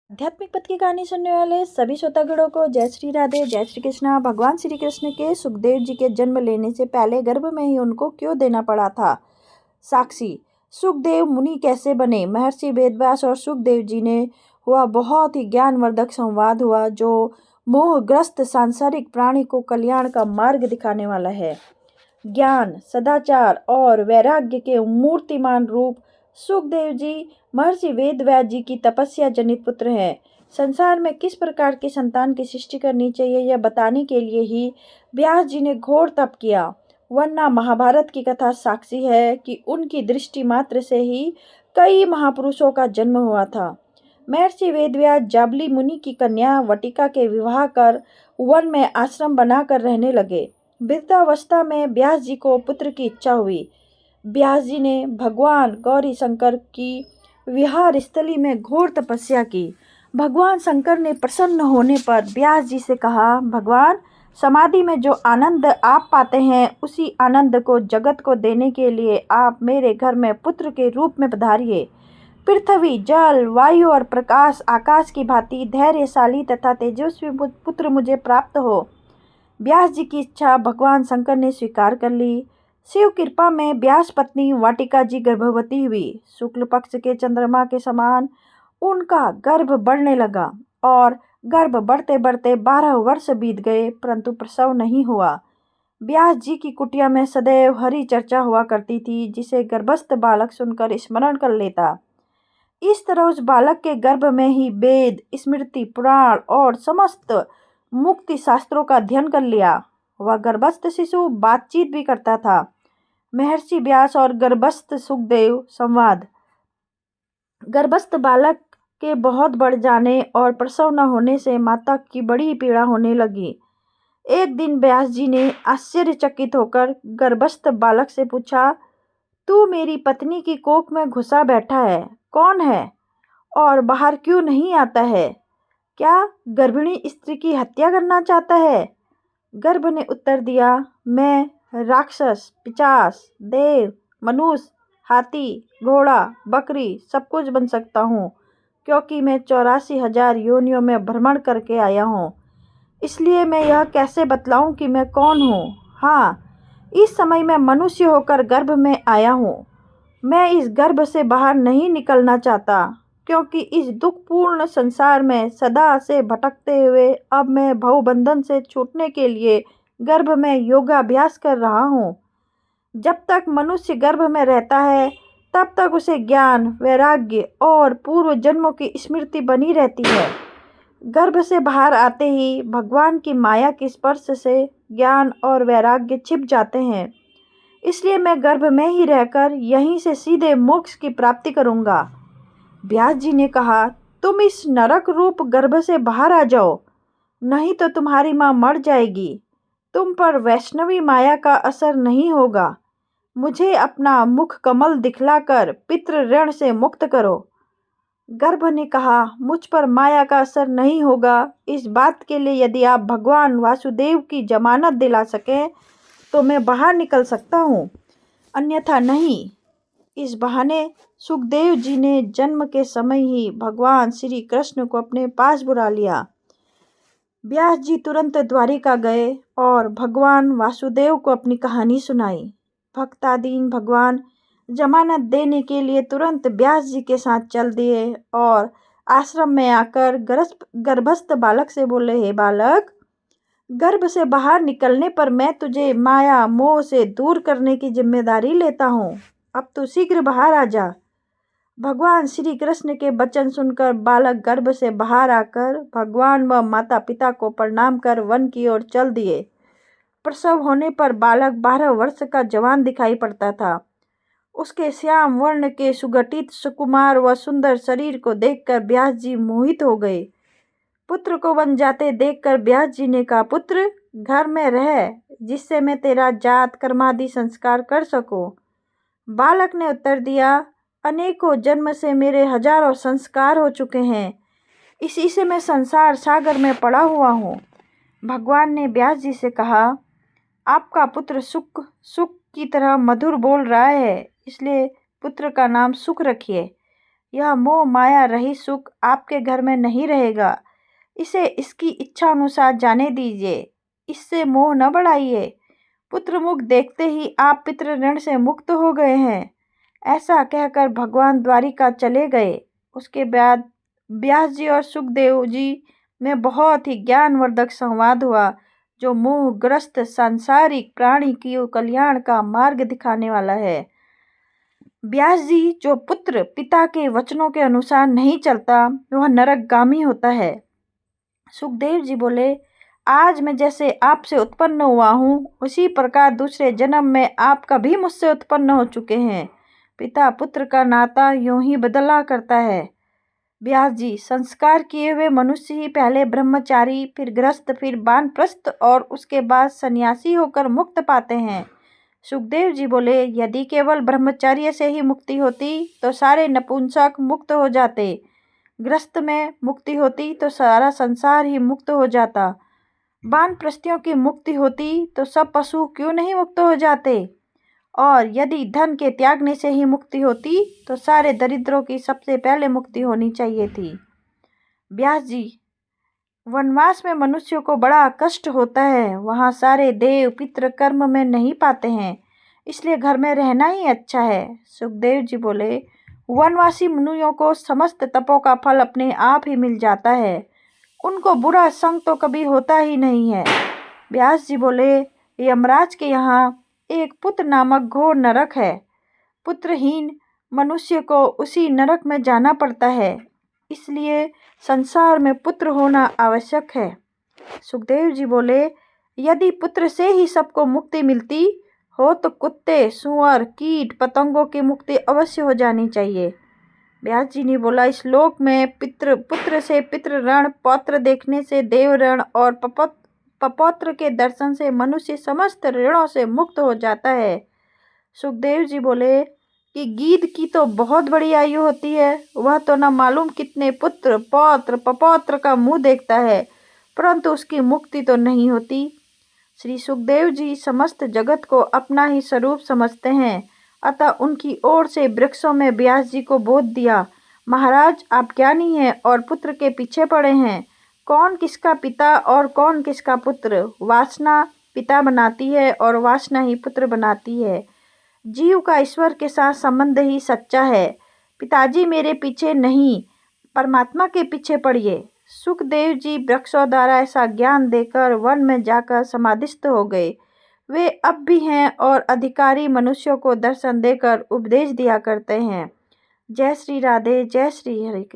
आध्यात्मिक पथ की कहानी सुनने वाले सभी श्रोतागणों को जय श्री राधे, जय श्री कृष्णा। भगवान श्री कृष्ण के सुखदेव जी के जन्म लेने से पहले गर्भ में ही उनको क्यों देना पड़ा था? साक्षी। सुखदेव मुनि कैसे बने? महर्षि वेदव्यास और सुखदेव जी ने हुआ बहुत ही ज्ञानवर्धक संवाद हुआ जो मोहग्रस्त सांसारिक प्राणी को कल्याण का मार्ग दिखाने वाला है। ज्ञान, सदाचार और वैराग्य के मूर्तिमान रूप सुखदेव जी महर्षि वेदव्यास जी की तपस्या जनित पुत्र हैं। संसार में किस प्रकार की संतान की सृष्टि करनी चाहिए यह बताने के लिए ही व्यास जी ने घोर तप किया, वरना महाभारत की कथा साक्षी है कि उनकी दृष्टि मात्र से ही कई महापुरुषों का जन्म हुआ था। महर्षि वेदव्यास जाबली मुनि की कन्या वटिका के विवाह कर वन में आश्रम बनाकर रहने लगे। वृद्धावस्था में व्यास जी को पुत्र की इच्छा हुई। व्यास जी ने भगवान गौरी शंकर की विहार स्थली में घोर तपस्या की। भगवान शंकर ने प्रसन्न होने पर व्यास जी से कहा, भगवान, समाधि में जो आनंद आप पाते हैं उसी आनंद को जगत को देने के लिए आप मेरे घर में पुत्र के रूप में पधारिए। पृथ्वी, जल, वायु और प्रकाश आकाश की भांति धैर्यशाली तथा तेजस्वी पुत्र मुझे प्राप्त हो। व्यास जी की इच्छा भगवान शंकर ने स्वीकार कर ली। शिव कृपा में व्यास पत्नी वाटिका जी गर्भवती हुई। शुक्ल पक्ष के चंद्रमा के समान उनका गर्भ बढ़ने लगा और गर्भ बढ़ते बढ़ते 12 वर्ष बीत गए, परंतु प्रसव नहीं हुआ। व्यास जी की कुटिया में सदैव हरि चर्चा हुआ करती थी, जिसे गर्भस्थ बालक सुनकर स्मरण कर लेता। इस तरह उस बालक के गर्भ में ही वेद, स्मृति, पुराण और समस्त मुक्ति शास्त्रों का अध्ययन कर लिया। वह गर्भस्थ शिशु बातचीत भी करता था। महर्षि व्यास और गर्भस्थ सुखदेव संवाद। गर्भस्थ बालक के बहुत बढ़ जाने और प्रसव न होने से माता की बड़ी पीड़ा होने लगी। एक दिन व्यास जी ने आश्चर्यचकित होकर गर्भस्थ बालक से पूछा, तू मेरी पत्नी की कोख में घुसा बैठा है, कौन है और बाहर क्यों नहीं आता है? क्या गर्भिणी स्त्री की हत्या करना चाहता है? गर्भ ने उत्तर दिया, मैं राक्षस, पिशाच, देव, मनुष्य, हाथी, घोड़ा, बकरी सब कुछ बन सकता हूँ, क्योंकि मैं 84,000 योनियों में भ्रमण करके आया हूँ। इसलिए मैं यह कैसे बतलाऊं कि मैं कौन हूँ? हाँ, इस समय मैं मनुष्य होकर गर्भ में आया हूँ। मैं इस गर्भ से बाहर नहीं निकलना चाहता, क्योंकि इस दुखपूर्ण संसार में सदा से भटकते हुए अब मैं भवबंधन से छूटने के लिए गर्भ में योगाभ्यास कर रहा हूँ। जब तक मनुष्य गर्भ में रहता है तब तक उसे ज्ञान, वैराग्य और पूर्व जन्मों की स्मृति बनी रहती है। गर्भ से बाहर आते ही भगवान की माया के स्पर्श से ज्ञान और वैराग्य छिप जाते हैं। इसलिए मैं गर्भ में ही रहकर यहीं से सीधे मोक्ष की प्राप्ति करूंगा। व्यास जी ने कहा, तुम इस नरक रूप गर्भ से बाहर आ जाओ, नहीं तो तुम्हारी माँ मर जाएगी। तुम पर वैष्णवी माया का असर नहीं होगा। मुझे अपना मुख कमल दिखलाकर पितृ ऋण से मुक्त करो। गर्भ ने कहा, मुझ पर माया का असर नहीं होगा। इस बात के लिए यदि आप भगवान वासुदेव की जमानत दिला सकें तो मैं बाहर निकल सकता हूँ, अन्यथा नहीं। इस बहाने सुखदेव जी ने जन्म के समय ही भगवान श्री कृष्ण को अपने पास बुला लिया। व्यास जी तुरंत द्वारिका गए और भगवान वासुदेव को अपनी कहानी सुनाई। भक्ताधीन भगवान जमानत देने के लिए तुरंत व्यास जी के साथ चल दिए और आश्रम में आकर गर्भस्थ बालक से बोले, हे बालक, गर्भ से बाहर निकलने पर मैं तुझे माया मोह से दूर करने की जिम्मेदारी लेता हूँ। अब तू शीघ्र बाहर आ जा। भगवान श्री कृष्ण के वचन सुनकर बालक गर्भ से बाहर आकर भगवान व माता पिता को प्रणाम कर वन की ओर चल दिए। प्रसव होने पर बालक 12 वर्ष का जवान दिखाई पड़ता था। उसके श्याम वर्ण के सुगठित, सुकुमार व सुंदर शरीर को देखकर व्यास जी मोहित हो गए। पुत्र को बन जाते देखकर व्यास जी ने कहा, पुत्र, घर में रह, जिससे मैं तेरा जात कर्मादि संस्कार कर सकूं। बालक ने उत्तर दिया, अनेकों जन्म से मेरे हजारों संस्कार हो चुके हैं, इसी से मैं संसार सागर में पड़ा हुआ हूँ। भगवान ने व्यास जी से कहा, आपका पुत्र सुख की तरह मधुर बोल रहा है, इसलिए पुत्र का नाम सुख रखिए। यह मोह माया रहित सुख आपके घर में नहीं रहेगा। इसे इसकी इच्छा अनुसार जाने दीजिए, इससे मोह न बढ़ाइए। पुत्र मुख देखते ही आप पितृ ऋण से मुक्त हो गए हैं। ऐसा कहकर भगवान द्वारिका चले गए। उसके बाद व्यास जी और सुखदेव जी में बहुत ही ज्ञानवर्धक संवाद हुआ, जो मोहग्रस्त सांसारिक प्राणी की कल्याण का मार्ग दिखाने वाला है। व्यास जी, जो पुत्र पिता के वचनों के अनुसार नहीं चलता, वह नरकगामी होता है। सुखदेव जी बोले, आज मैं जैसे आपसे उत्पन्न हुआ हूँ, उसी प्रकार दूसरे जन्म में आप कभी मुझसे उत्पन्न हो चुके हैं। पिता पुत्र का नाता यूं ही बदला करता है। व्यास जी, संस्कार किए हुए मनुष्य ही पहले ब्रह्मचारी, फिर गृहस्थ, फिर वानप्रस्थ और उसके बाद सन्यासी होकर मुक्त पाते हैं। सुखदेव जी बोले, यदि केवल ब्रह्मचर्य से ही मुक्ति होती तो सारे नपुंसक मुक्त हो जाते। गृहस्थ में मुक्ति होती तो सारा संसार ही मुक्त हो जाता। वानप्रस्थियों की मुक्ति होती तो सब पशु क्यों नहीं मुक्त हो जाते। और यदि धन के त्यागने से ही मुक्ति होती तो सारे दरिद्रों की सबसे पहले मुक्ति होनी चाहिए थी। व्यास जी, वनवास में मनुष्य को बड़ा कष्ट होता है। वहाँ सारे देव पितृ कर्म में नहीं पाते हैं, इसलिए घर में रहना ही अच्छा है। सुखदेव जी बोले, वनवासी मुनियों को समस्त तपों का फल अपने आप ही मिल जाता है, उनको बुरा संग तो कभी होता ही नहीं है। व्यास जी बोले, यमराज के यहाँ एक पुत्र नामक घोर नरक है। पुत्रहीन मनुष्य को उसी नरक में जाना पड़ता है, इसलिए संसार में पुत्र होना आवश्यक है। सुखदेव जी बोले, यदि पुत्र से ही सबको मुक्ति मिलती हो तो कुत्ते, सूअर, कीट पतंगों की मुक्ति अवश्य हो जानी चाहिए। व्यास जी ने बोला, इस लोक में पुत्र से पितृ ऋण, पौत्र देखने से देव ऋण और पपौत्र के दर्शन से मनुष्य समस्त ऋणों से मुक्त हो जाता है। सुखदेव जी बोले कि गीध की तो बहुत बड़ी आयु होती है, वह तो न मालूम कितने पुत्र, पौत्र, पपौत्र का मुंह देखता है, परंतु उसकी मुक्ति तो नहीं होती। श्री सुखदेव जी समस्त जगत को अपना ही स्वरूप समझते हैं, अतः उनकी ओर से वृक्षों में व्यास जी को बोध दिया, महाराज आप ज्ञानी हैं और पुत्र के पीछे पड़े हैं। कौन किसका पिता और कौन किसका पुत्र, वासना पिता बनाती है और वासना ही पुत्र बनाती है। जीव का ईश्वर के साथ संबंध ही सच्चा है। पिताजी मेरे पीछे नहीं, परमात्मा के पीछे पड़िए। सुखदेव जी वृक्षों द्वारा ऐसा ज्ञान देकर वन में जाकर समाधिस्थ हो गए। वे अब भी हैं और अधिकारी मनुष्यों को दर्शन देकर उपदेश दिया करते हैं। जय श्री राधे, जय श्री हरि।